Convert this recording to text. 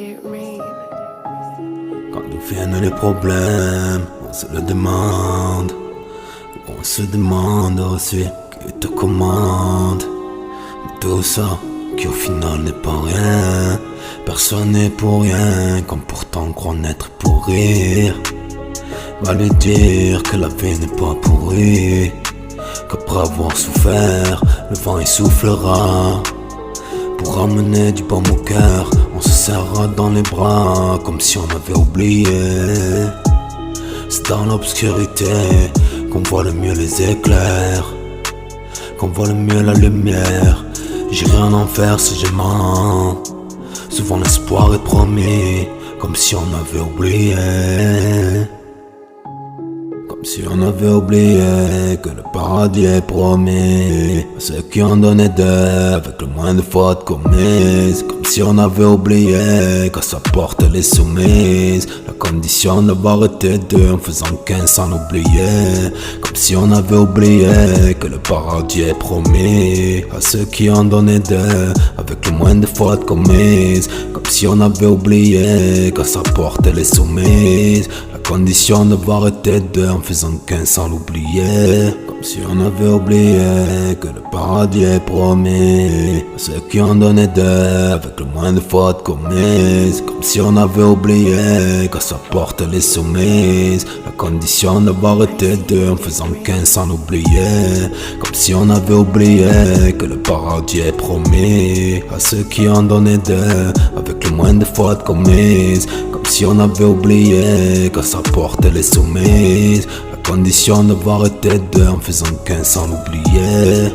Magic Rain. Quand nous viennent les problèmes, on se le demande. On se demande aussi qui te commande. Mais tout ça, qui au final n'est pas rien. Personne n'est pour rien, comme pourtant croit naître pour rire. Va lui dire que la vie n'est pas pourrie, qu'après avoir souffert, le vent y soufflera. Pour ramener du baume au cœur, on se serra dans les bras, comme si on avait oublié. C'est dans l'obscurité qu'on voit le mieux les éclairs, qu'on voit le mieux la lumière. J'irai en enfer si je mens. Souvent l'espoir est promis, comme si on avait oublié. Comme si on avait oublié que le paradis est promis à ceux qui ont donné d'eux avec le moins de fautes commises. Comme si on avait oublié qu'à sa porte elle est soumise, la condition d'avoir été deux en faisant qu'un sans l'oublier. Comme si on avait oublié que le paradis est promis à ceux qui ont donné d'eux avec le moins de fautes commises. Comme si on avait oublié qu'à sa porte elle est soumise, la condition d'avoir été deux en faisant qu'un sans l'oublier. Comme si on avait oublié que le paradis est promis à ceux qui ont donné d'eux avec le moins de fautes commises. Comme si on avait oublié qu'à sa porte elle est soumise, la condition d'avoir été deux en faisant qu'un sans l'oublier. Comme si on avait oublié que le paradis est promis à ceux qui ont donné d'eux avec le moins de fautes commises. Comme si on avait oublié qu'à sa porte elle est soumise, la condition d'avoir été deux en faisant qu'un sans l'oublier.